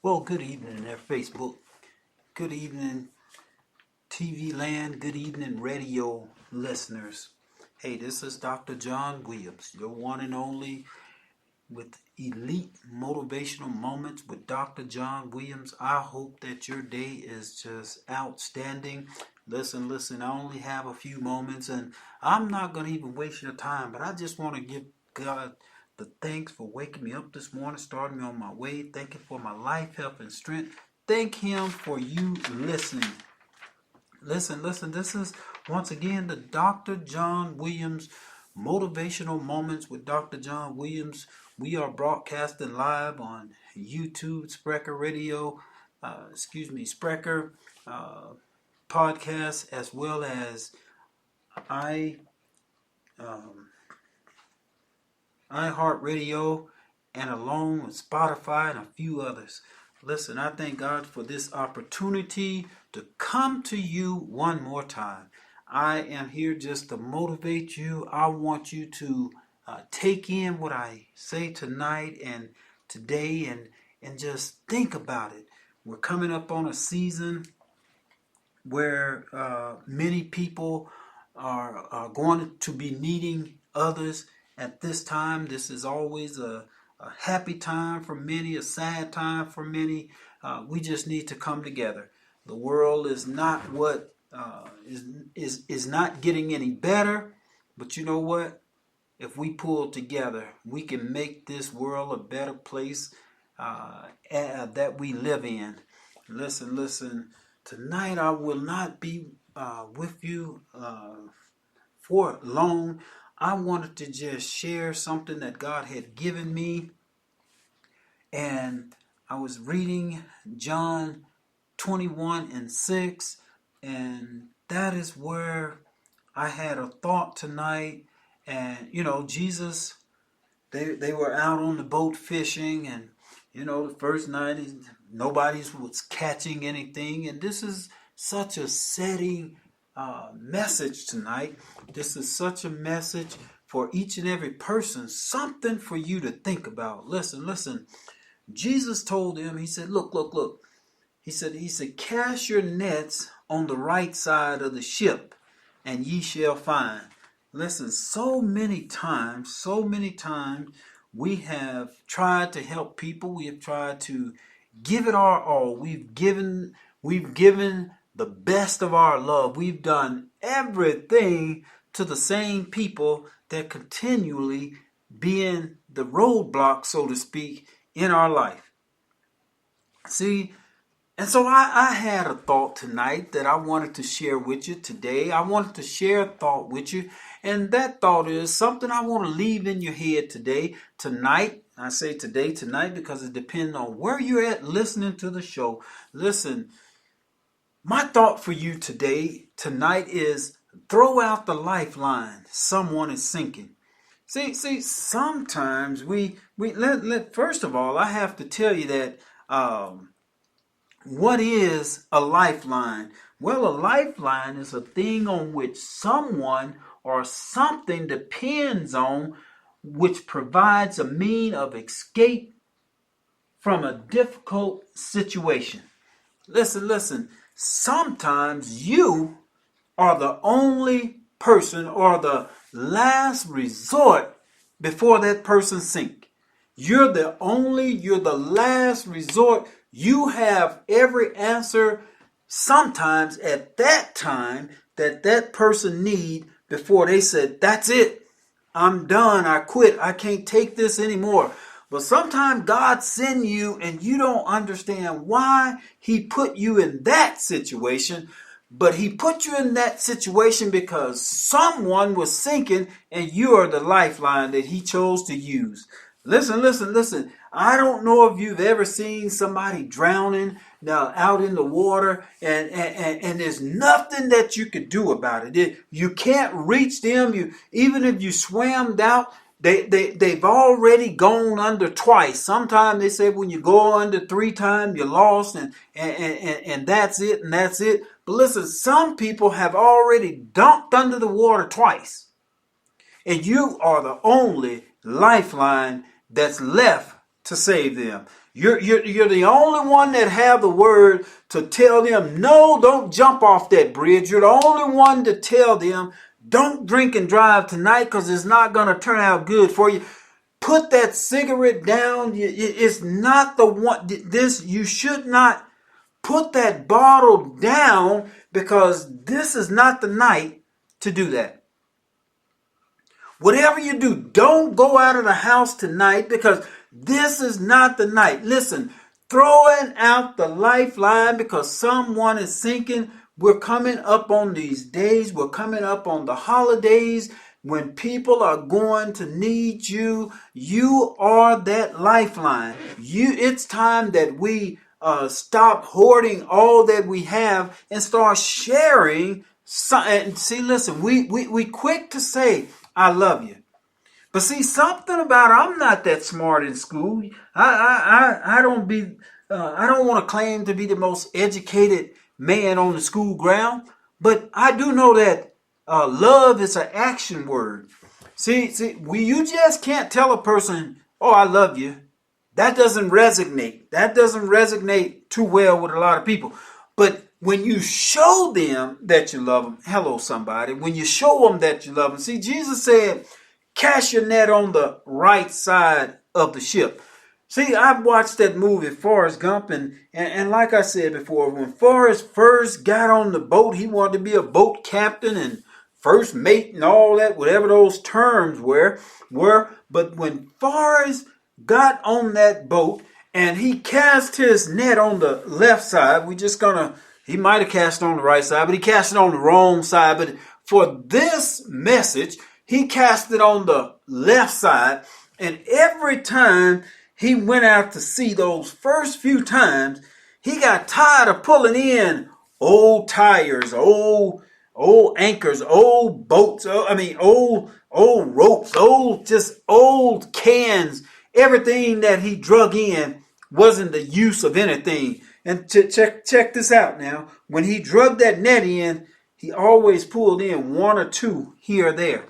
Well, good evening there, Facebook. Good evening, TV land. Good evening, radio listeners. Hey, this is Dr. John Williams, your one and only with Elite Motivational Moments with Dr. John Williams. I hope that your day is just outstanding. Listen, I only have a few moments and I'm not going to even waste your time, but I just want to give God the thanks for waking me up this morning, starting me on my way. Thank Him for my life, health, and strength. Thank Him for you listening. Listen. This is once again the Dr. John Williams Motivational Moments with Dr. John Williams. We are broadcasting live on YouTube, Spreaker Radio, Spreaker podcast, as well as iHeartRadio, and along with Spotify and a few others. Listen, I thank God for this opportunity to come to you one more time. I am here just to motivate you. I want you to take in what I say tonight and today and just think about it. We're coming up on a season where many people are going to be meeting others at this time. This is always a happy time for many, a sad time for many. We just need to come together. The world is not is not getting any better, but you know what? If we pull together, we can make this world a better place that we live in. Listen. Tonight I will not be with you for long. I wanted to just share something that God had given me. And I was reading John 21:6. And that is where I had a thought tonight. And, Jesus, they were out on the boat fishing. And, the first night nobody was catching anything. And this is such a setting message tonight. This is such a message for each and every person. Something for you to think about. Listen. Jesus told them, he said, look. He said, cast your nets on the right side of the ship and ye shall find. Listen, so many times we have tried to help people. We have tried to give it our all. We've given the best of our love. We've done everything to the same people that continually being the roadblock, so to speak, in our life. See, and so I had a thought tonight that I wanted to share with you today. I wanted to share a thought with you. And that thought is something I want to leave in your head tonight. I say tonight, because it depends on where you're at listening to the show. Listen, my thought for you tonight is throw out the lifeline. Someone is sinking. See, sometimes first of all, I have to tell you that what is a lifeline? Well, a lifeline is a thing on which someone or something depends on, which provides a means of escape from a difficult situation. Listen. Sometimes you are the only person or the last resort before that person sinks. You're the last resort. You have every answer sometimes at that time that person need before they said, that's it. I'm done. I quit. I can't take this anymore. But sometimes God sends you and you don't understand why He put you in that situation. But He put you in that situation because someone was sinking and you are the lifeline that He chose to use. Listen. I don't know if you've ever seen somebody drowning out in the water and there's nothing that you could do about it. You can't reach them. Even if you swam out, they've already gone under twice. Sometimes they say when you go under 3 times, you're lost and that's it and that's it. But listen, some people have already dunked under the water twice. And you are the only lifeline that's left to save them. You're the only one that have the word to tell them, no, don't jump off that bridge. You're the only one to tell them, don't drink and drive tonight because it's not going to turn out good for you. Put that cigarette down. It's not the one. You should not put that bottle down because this is not the night to do that. Whatever you do, don't go out of the house tonight because this is not the night. Listen, throwing out the lifeline because someone is sinking. We're coming up on these days. We're coming up on the holidays when people are going to need you. You are that lifeline. It's time that we stop hoarding all that we have and start sharing. And see, listen, we quick to say, I love you. But see, something about I'm not that smart in school. I don't want to claim to be the most educated man on the school ground, but I do know that love is an action word. See, you just can't tell a person, "Oh, I love you." That doesn't resonate. That doesn't resonate too well with a lot of people. But when you show them that you love them, hello somebody. When you show them that you love them, see, Jesus said, cast your net on the right side of the ship. See, I've watched that movie, Forrest Gump, and like I said before, when Forrest first got on the boat, he wanted to be a boat captain and first mate and all that, whatever those terms were. But when Forrest got on that boat and he cast his net on the left side, he might have cast on the right side, but he cast it on the wrong side. But for this message, he cast it on the left side, and every time he went out to sea, those first few times, he got tired of pulling in old tires, old anchors, old boats, old ropes, old cans. Everything that he drug in wasn't the use of anything. And check this out now. When he drug that net in, he always pulled in one or two here or there.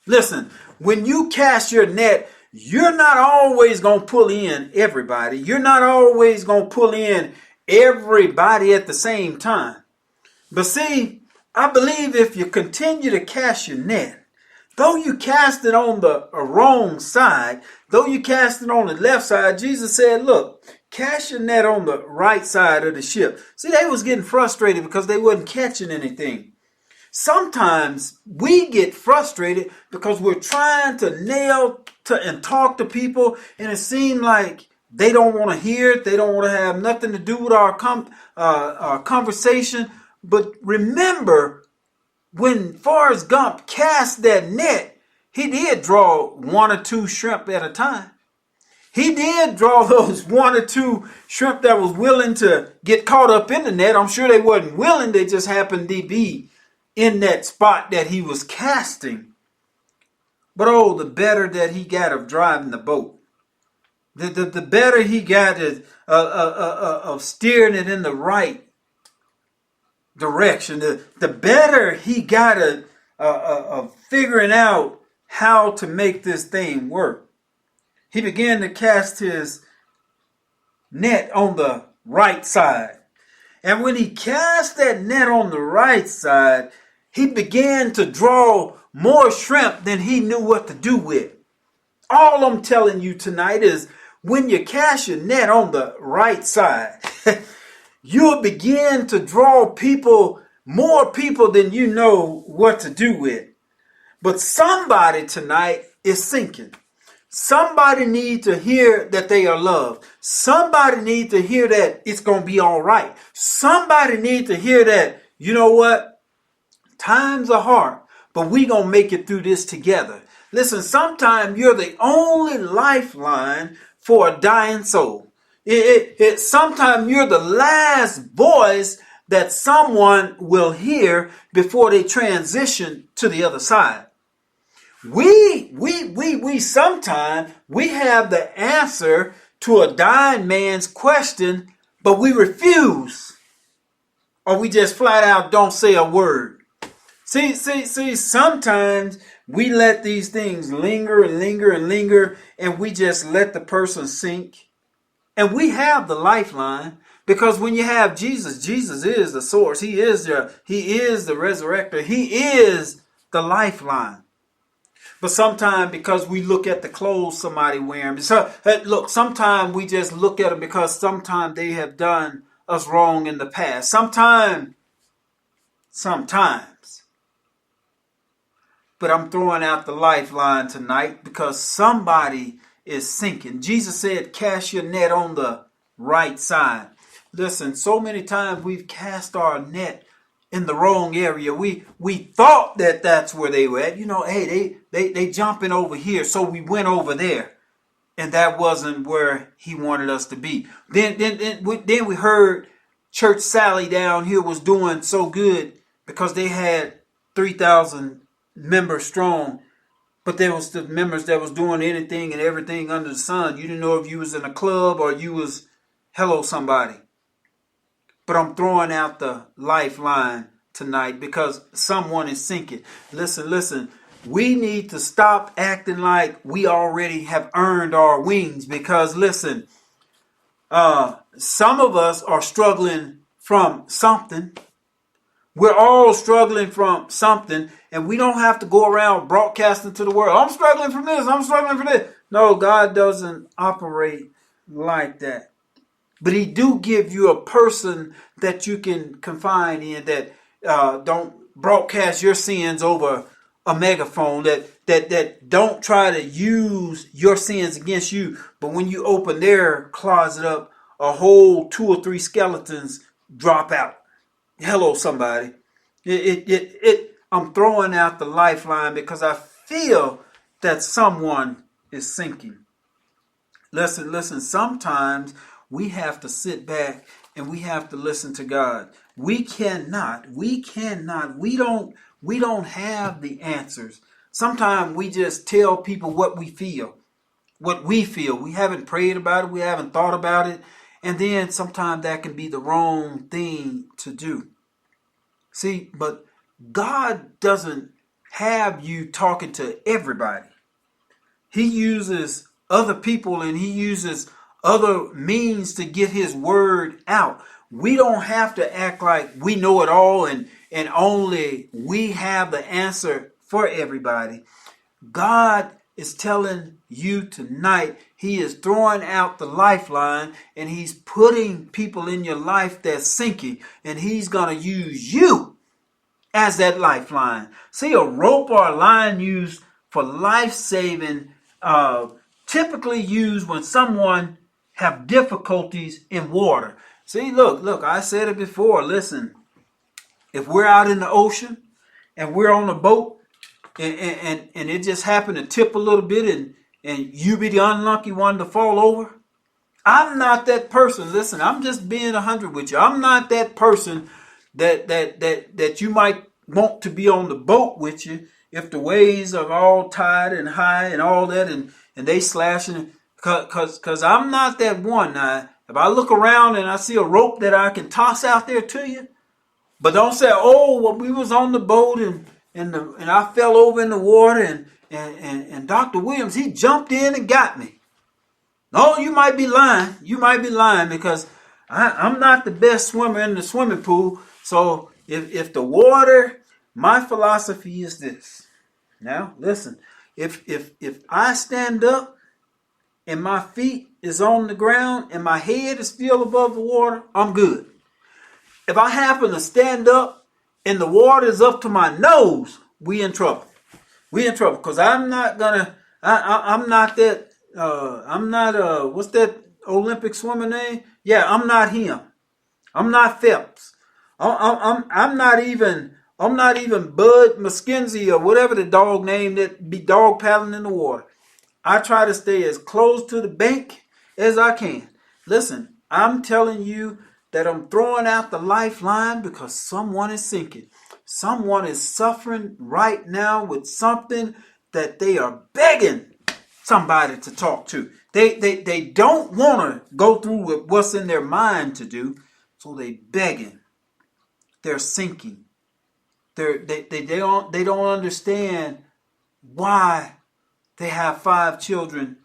Listen, when you cast your net, you're not always going to pull in everybody. You're not always going to pull in everybody at the same time. But see, I believe if you continue to cast your net, though you cast it on the wrong side, though you cast it on the left side, Jesus said, look, cast your net on the right side of the ship. See, they was getting frustrated because they wasn't catching anything. Sometimes we get frustrated because we're trying to and talk to people, and it seems like they don't want to hear it. They don't want to have nothing to do with our conversation. But remember, when Forrest Gump cast that net, he did draw one or two shrimp at a time. He did draw those one or two shrimp that was willing to get caught up in the net. I'm sure they wasn't willing. They just happened to be in that spot that he was casting. But oh, the better that he got of driving the boat. The better he got of steering it in the right direction. The better he got of figuring out how to make this thing work. He began to cast his net on the right side. And when he cast that net on the right side, he began to draw more shrimp than he knew what to do with. All I'm telling you tonight is when you cast your net on the right side, you'll begin to draw more people than you know what to do with. But somebody tonight is sinking. Somebody needs to hear that they are loved. Somebody needs to hear that it's going to be all right. Somebody needs to hear that, you know what? Times are hard, but we going to make it through this together. Listen, sometimes you're the only lifeline for a dying soul. Sometimes you're the last voice that someone will hear before they transition to the other side. We sometimes we have the answer to a dying man's question, but we refuse, or we just flat out don't say a word. See, sometimes We let these things linger and linger and linger, and we just let the person sink. And we have the lifeline, because when you have Jesus, Jesus is the source. He is the resurrector. He is the lifeline. But sometimes, because we look at the clothes somebody wearing, so look, sometimes we just look at them because sometimes they have done us wrong in the past. Sometimes. But I'm throwing out the lifeline tonight because somebody is sinking. Jesus said, cast your net on the right side. Listen, so many times we've cast our net in the wrong area. We thought that that's where they were at. You know, hey, they jumping over here, so we went over there. And that wasn't where he wanted us to be. Then we heard Church Sally down here was doing so good because they had 3,000 members strong. But there was the members that was doing anything and everything under the sun. You didn't know if you was in a club or you was hello somebody. But I'm throwing out the lifeline tonight because someone is sinking. Listen. We need to stop acting like we already have earned our wings, because listen, some of us are struggling from something. We're all struggling from something, and we don't have to go around broadcasting to the world, I'm struggling from this, I'm struggling from this. No, God doesn't operate like that. But he do give you a person that you can confide in, that don't broadcast your sins over a megaphone, that don't try to use your sins against you. But when you open their closet up, a whole 2 or 3 skeletons drop out. Hello, somebody. I'm throwing out the lifeline because I feel that someone is sinking. Listen, sometimes we have to sit back and we have to listen to God. We don't have the answers. Sometimes we just tell people what we feel. We haven't prayed about it. We haven't thought about it. And then sometimes that can be the wrong thing to do. See, but God doesn't have you talking to everybody. He uses other people and he uses other means to get his word out. We don't have to act like we know it all and only we have the answer for everybody. God is telling you tonight, he is throwing out the lifeline and he's putting people in your life that's sinking, and he's going to use you as that lifeline. See, a rope or a line used for life-saving, typically used when someone have difficulties in water. See, look, I said it before. Listen, if we're out in the ocean and we're on a boat and it just happened to tip a little bit and you be the unlucky one to fall over, I'm not that person. Listen, I'm just being 100 with you. I'm not that person that you might want to be on the boat with you if the waves are all tight and high and all that and they slashing. Because I'm not that one. Now, if I look around and I see a rope that I can toss out there to you, but don't say, oh, well, we was on the boat and I fell over in the water and Dr. Williams, he jumped in and got me. No, you might be lying. You might be lying because I'm not the best swimmer in the swimming pool. So if the water, my philosophy is this. Now, listen, if I stand up and my feet is on the ground and my head is still above the water, I'm good. If I happen to stand up and the water is up to my nose, we in trouble. We in trouble because I'm not gonna. I'm not that. I'm not. What's that Olympic swimmer name? Yeah, I'm not him. I'm not Phelps. I'm not even. I'm not even Bud McKenzie or whatever the dog name that be dog paddling in the water. I try to stay as close to the bank as I can. Listen, I'm telling you that I'm throwing out the lifeline because someone is sinking. Someone is suffering right now with something that they are begging somebody to talk to. They don't want to go through with what's in their mind to do, so they begging. They're sinking. They don't understand why they have 5 children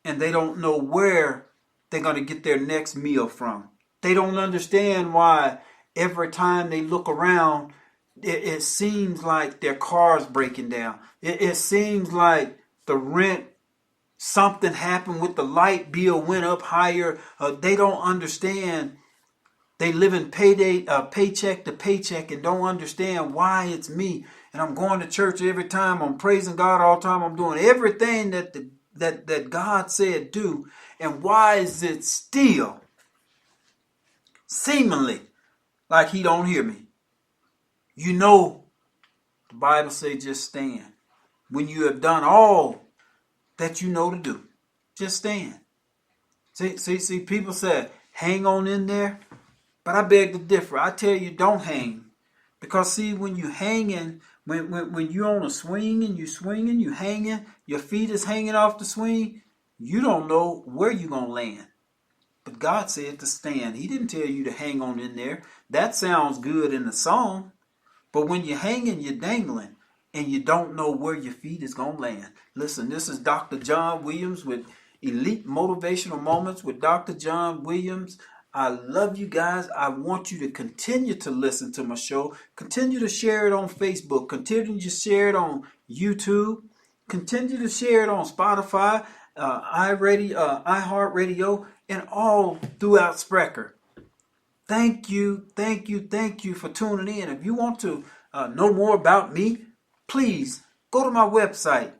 and they don't know where they're going to get their next meal from. They don't understand why every time they look around, it seems like their car's breaking down. It seems like the rent, something happened with the light bill, went up higher. They don't understand. They live in paycheck to paycheck and don't understand why it's me. And I'm going to church every time. I'm praising God all the time. I'm doing everything that God said do. And why is it still seemingly like he don't hear me? You know, the Bible says just stand. When you have done all that you know to do, just stand. See, people say, hang on in there. But I beg to differ. I tell you, don't hang. Because see, when you hanging, when you're on a swing and you swinging, you hanging, your feet is hanging off the swing, you don't know where you're going to land. But God said to stand. He didn't tell you to hang on in there. That sounds good in the song. But when you're hanging, you're dangling. And you don't know where your feet is going to land. Listen, this is Dr. John Williams with Elite Motivational Moments with Dr. John Williams. I love you guys. I want you to continue to listen to my show. Continue to share it on Facebook. Continue to share it on YouTube. Continue to share it on Spotify, iHeartRadio, and all throughout Spreaker. Thank you for tuning in. If you want to know more about me, please go to my website,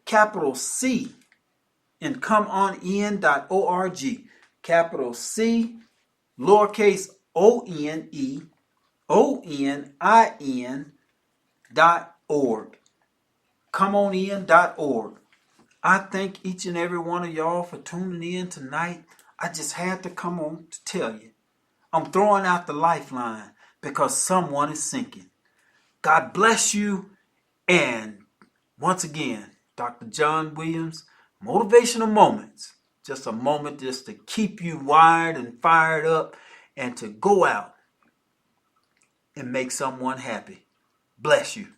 capital C, and comeonin.org. Capital C, lowercase ONEONIN.org. Comeonin.org. I thank each and every one of y'all for tuning in tonight. I just had to come on to tell you. I'm throwing out the lifeline because someone is sinking. God bless you. And once again, Dr. John Williams, Motivational Moments. Just a moment just to keep you wired and fired up and to go out and make someone happy. Bless you.